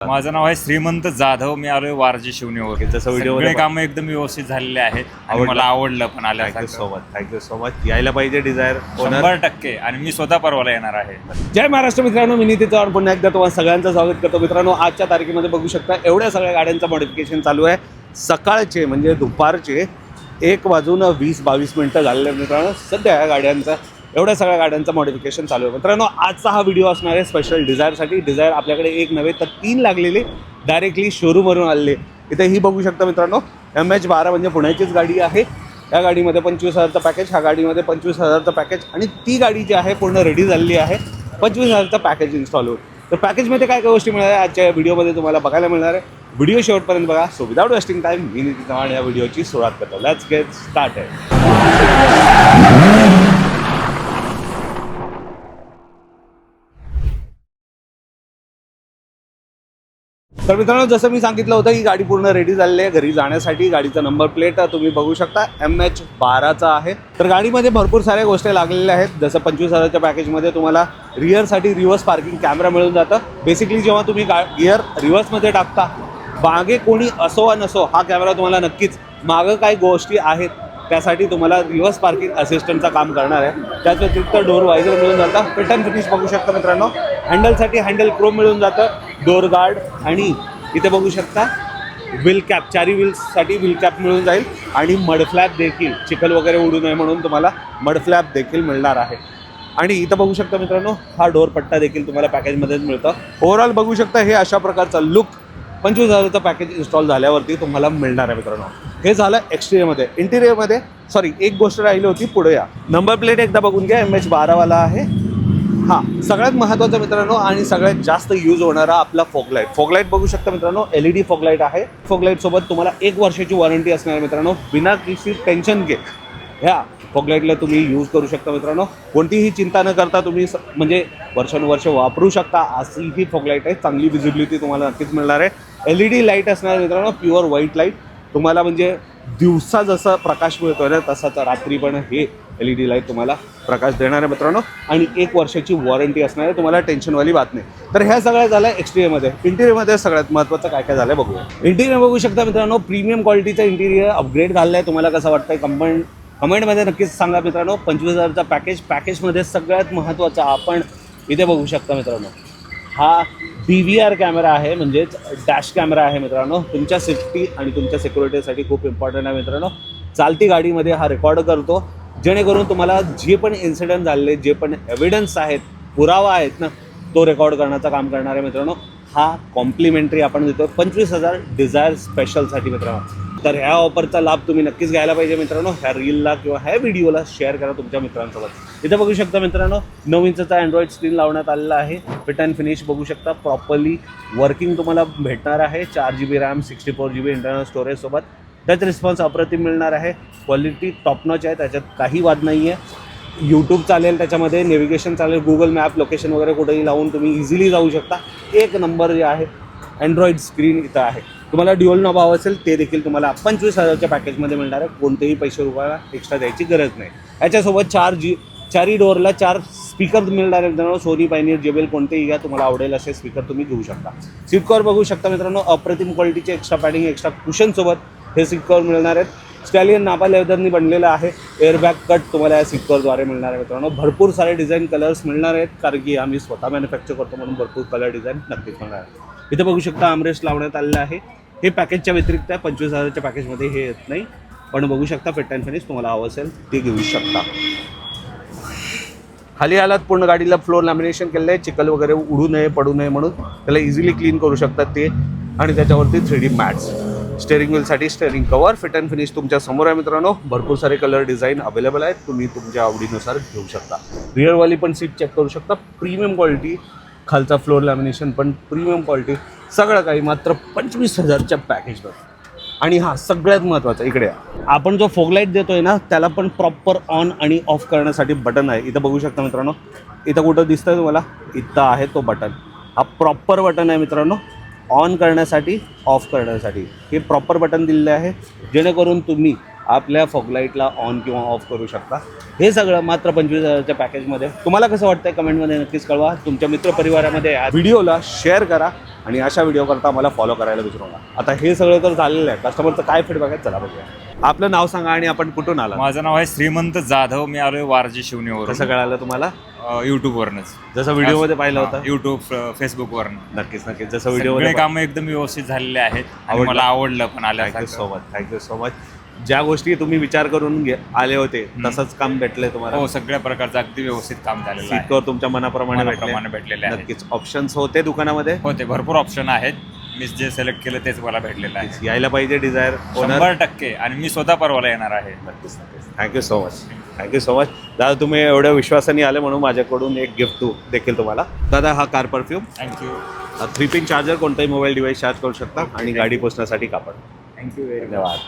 माझं नाव आहे श्रीमंत जाधव. मी आलोय वारजे शिवणीवर. जसं व्हिडिओ सगळे कामं एकदम व्यवस्थित झालेले आहेत आणि मला आवडलं पण थँक्यू सो मच यायला पाहिजे डिझायर 100%. आणि मी स्वतः परवाला येणार आहे. जय महाराष्ट्र मित्रांनो, मी नितीन चव्हाण पुन्हा एकदा तुम्हाला सगळ्यांचं स्वागत करतो. मित्रांनो, आजच्या तारखेमध्ये बघू शकता एवढ्या सगळ्या गाड्यांचं मॉडिफिकेशन चालू आहे. सकाळचे म्हणजे दुपारचे 1:20-22 झालेले मित्रांनो. सध्या या गाड्यांचा एवढ्या सगळ्या गाड्यांचं मॉडिफिकेशन चालू आहे. मित्रांनो, आजचा हा व्हिडिओ असणार आहे स्पेशल डिझायरसाठी. डिझायर आपल्याकडे एक नव्हे तर 3 लागलेले डायरेक्टली शोरूमवरून आलेले. इथे ही बघू शकता मित्रांनो, MH12 म्हणजे पुण्याचीच गाडी आहे. या गाडीमध्ये 25,000चं पॅकेज, ह्या गाडीमध्ये 25,000चं पॅकेज आणि ती गाडी जी आहे पूर्ण रेडी झालेली आहे. 25,000चं पॅकेज इन्स्टॉल होईल. तर पॅकेजमध्ये काय काय गोष्टी मिळणार आहे आजच्या व्हिडिओमध्ये तुम्हाला बघायला मिळणार आहे. व्हिडिओ शेवटपर्यंत बघा. सो विदाउट वेस्टिंग टाईम मी नितीन चव्हाण या व्हिडिओची सुरुवात करतो. Let's get started. तर मित्रांनो, जसं मी सांगितलं होतं ही गाडी पूर्ण रेडी झालेली आहे घरी जाण्यासाठी. गाडीचा नंबर प्लेट तुम्ही बघू शकता MH12चा आहे. तर गाडीमध्ये भरपूर साऱ्या गोष्टी लागलेल्या आहेत. जसं 25,000च्या पॅकेजमध्ये तुम्हाला रिअरसाठी रिव्हर्स पार्किंग कॅमेरा मिळून जातं. बेसिकली जेव्हा तुम्ही गिअर रिव्हर्समध्ये टाकता, मागे कोणी असो वा नसो हा कॅमेरा तुम्हाला नक्कीच मागं काही गोष्टी आहेत त्यासाठी तुम्हाला रिव्हर्स पार्किंग असिस्टंटचं काम करणार आहे. त्याच व्यतिरिक्त डोर वायझर मिळून जातं. फिट अँड फिनिश बघू शकता मित्रांनो. हँडलसाठी हँडल क्रोम मिळून जातं. डोर गार्ड आणि इथे बघू शकता व्हील कॅप, 4 व्हील्ससाठी व्हील कॅप मिळून जाईल. आणि मडफ्लॅप देखील, चिखल वगैरे उडू नये म्हणून तुम्हाला मडफ्लॅप देखील मिळणार आहे. आणि इथं बघू शकता मित्रांनो, हा डोर पट्टा देखील तुम्हाला पॅकेजमध्येच मिळतं. ओव्हरऑल बघू शकता हे अशा प्रकारचा लुक 25,000चं पॅकेज इन्स्टॉल झाल्यावरती तुम्हाला मिळणार आहे मित्रांनो. हे झालं एक्सटिरियरमध्ये. इंटिरियरमध्ये एक गोष्ट राहिली होती, पुढे या. नंबर प्लेट एकदा बघून घ्या, MH12वाला आहे. हां, सगळ्यात महत्त्वाचं मित्रांनो आणि सगळ्यात जास्त यूज होणारा आपला फॉगलाईट. फॉगलाईट बघू शकता मित्रांनो, LED फॉगलाईट आहे. फॉगलाईटसोबत तुम्हाला 1 वर्षाची वॉरंटी असणार आहे मित्रांनो. बिना किसी टेन्शन घे ह्या फॉगलाईटला तुम्ही यूज करू शकता मित्रांनो. कोणतीही चिंता न करता तुम्ही म्हणजे वर्षानुवर्ष वापरू शकता अशी ही फॉगलाईट आहे. चांगली विजिबिलिटी तुम्हाला नक्कीच मिळणार आहे. LED लाईट असणार आहे मित्रांनो, प्युअर व्हाईट लाईट. तुम्हाला म्हणजे दिवसा जसा प्रकाश मिळतो ना तसाच रात्री पण हे LED लाईट तुम्हाला प्रकाश देणार आहे मित्रांनो. आणि 1 वर्षाची वॉरंटी असणार आहे. तुम्हाला टेन्शनवाली बात नाही. तर ह्या सगळ्या झालं एक्सटिरियरमध्ये. इंटिरियरमध्ये सगळ्यात महत्त्वाचं काय काय झालं बघूया. इंटिरियर बघू शकता मित्रांनो, प्रीमियम क्वालिटीचं इंटिरियर अपग्रेड झालं आहे. तुम्हाला कसं वाटतंय कमेंटमध्ये नक्कीच सांगा मित्रांनो. 25,000चा पॅकेजमध्ये सगळ्यात महत्त्वाचा आपण इथे बघू शकता मित्रांनो, हा DVR कॅमेरा आहे, म्हणजेच डॅश कॅमेरा आहे मित्रांनो. तुमच्या सेफ्टी आणि तुमच्या सिक्युरिटीसाठी खूप इम्पॉर्टंट आहे मित्रांनो. चालती गाडीमध्ये हा रेकॉर्ड करतो, जेणेकरून तुम्हाला जे पण इन्सिडेंट झाले, जे पण एव्हिडन्स आहेत, पुरावा आहेत ना, तो रेकॉर्ड करण्याचं काम करणार आहे मित्रांनो. हा कॉम्प्लिमेंटरी आपण देतो 25,000 डिझायर स्पेशलसाठी मित्रांनो. तर ह्या ऑफरचा लाभ तुम्ही नक्कीच घ्यायला पाहिजे मित्रांनो. ह्या रीलला किंवा ह्या व्हिडिओला शेअर करा तुमच्या मित्रांसोबत. इथं बघू शकता मित्रांनो, 9 इंचचा अँड्रॉइड स्क्रीन लावण्यात आलेला आहे. फिट अँड फिनिश बघू शकता, प्रॉपरली वर्किंग तुम्हाला भेटणार आहे. 4 GB रॅम, 64 GB इंटर्नल स्टोरेजसोबत. टच रिस्पॉन्स अप्रतिम मिळणार आहे. क्वालिटी टॉपनॉच आहे, त्याच्यात काही वाद नाही आहे. यूट्यूब चालेल त्याच्यामध्ये, नेव्हिगेशन चालेल, गुगल मॅप, लोकेशन वगैरे कुठेही लावून तुम्ही इझिली जाऊ शकता. 1 नंबर जे आहे अँड्रॉइड स्क्रीन इथं आहे. तुम्हाला ड्युअल नॉब हवं असेल ते देखील तुम्हाला 25,000च्या पॅकेजमध्ये मिळणार आहे. कोणतेही पैसे रुपयाला एक्स्ट्रा द्यायची गरज नाही. याच्यासोबत 4 डोअरला 4 स्पीकर मिळणार आहे मित्रांनो. सोनी, पायनियर, JBL कोणतेही घ्या, तुम्हाला आवडेल असे स्पीकर तुम्ही घेऊ शकता. सीट कव्हर बघू शकता मित्रांनो, अप्रतिम क्वालिटीचे एक्स्ट्रा पॅडिंग, एक्स्ट्रा कुशनसोबत हे सीट कव्हर मिळणार आहेत. स्टॅलियन नापा लेदरनी बनलेलं आहे. एअरबॅग कट तुम्हाला या सीट कव्हरद्वारे मिळणार आहे मित्रांनो. भरपूर सारे डिझाईन कलर्स मिळणार आहेत, कारण की आम्ही स्वतः मॅन्युफॅक्चर करतो म्हणून भरपूर कलर डिझाईन नक्कीच मिळणार आहे. इथं बघू शकता आर्मरेस्ट लावण्यात आलेलं आहे. हे पॅकेजच्या व्यतिरिक्त आहे, 25,000च्या पॅकेजमध्ये हे येत नाही. पण बघू शकता फिट अँड फिनिश तुम्हाला हवं असेल ते घेऊ शकता. खाली आलात, पूर्ण गाडीला फ्लोर लॅमिनेशन केलेलं आहे. चिखल वगैरे उडू नये, पडू नये म्हणून त्याला इझिली क्लीन करू शकतात ते. आणि त्याच्यावरती 3D मॅट्स. स्टेअरिंग व्हीलसाठी steering cover. Fit and finish तुमच्या समोर आहे मित्रांनो. भरपूर सारे कलर डिझाईन अवेलेबल आहेत, तुम्ही तुमच्या आवडीनुसार घेऊ शकता. रिअरवाली पण सीट चेक करू शकता, प्रीमियम क्वालिटी. खालचा फ्लोर लॅमिनेशन पण प्रीमियम क्वालिटी. सगळं काही मात्र 25,000च्या पॅकेजवर. आणि हा सगळ्यात महत्त्वाचा, इकडे आपण जो फॉगलाईट देतोय ना, त्याला पण प्रॉपर ऑन आणि ऑफ करण्यासाठी बटन आहे. इथं बघू शकता मित्रांनो, इथं कुठं दिसतंय तुम्हाला, इथं आहे तो बटन. हा प्रॉपर बटन आहे मित्रांनो, ऑन करण्यासाठी, ऑफ करण्यासाठी. हे प्रॉपर बटन दिलेले आहे, जेणेकरून तुम्ही आपल्या फॉगलाईटला ऑन किंवा ऑफ करू शकता. हे सगळं मात्र 25,000च्या पॅकेजमध्ये. तुम्हाला कसं वाटतंय कमेंटमध्ये नक्कीच कळवा. तुमच्या मित्रपरिवारामध्ये या व्हिडिओला शेअर करा आणि अशा व्हिडिओ करता मला फॉलो करायला विसरू नका. आता हे सगळं तर झालेलं आहे, कस्टमरचं काय फीडबॅक आहे चला बघूया. आपलं नाव सांगा आणि आपण कुठून आला. माझं नाव आहे श्रीमंत जाधव. मी आलोय वारजे शिवणीवरून. कसं कळालं तुम्हाला. युट्यूबवरनच. जसं व्हिडिओमध्ये पाहिलं होतं. युट्यूब फेसबुकवरून. नक्कीच नक्कीच जसं सगळे व्हिडिओमध्ये कामं एकदम व्यवस्थित झालेले आहेत आणि आवडलं? मला आवडलं पण थँक्यू आल्या so much. Thank you so much. ज्या गोष्टी तुम्ही विचार करून आले होते तसंच काम भेटलंय तुम्हाला. हो, सगळ्या प्रकारचं अगदी व्यवस्थित काम झालेलं आहे. सीटवर तुमच्या मनाप्रमाणे मनाप्रमाणे भेटलेले आहेत. नक्कीच. ऑप्शन्स होते दुकानामध्ये. होते, भरपूर ऑप्शन आहेत. मी जे सिलेक्ट केलं तेच मला भेटलेलं आहे. यायला पाहिजे डिझायर ओनर. 100% आणि मी स्वतः परवाला येणार आहे. नक्कीच नक्कीच. Thank you so much. Thank you so much दादा. तुम्ही एवढ्या विश्वासाने आले म्हणून माझ्याकडून एक गिफ्ट देखील तुम्हाला. दादा हा car perfume, thank you. 3 pin charger, कोणताही मोबाईल डिव्हाइस चार्ज करू शकता आणि गाडी पोचण्यासाठी कापड. थँक्यू. धन्यवाद.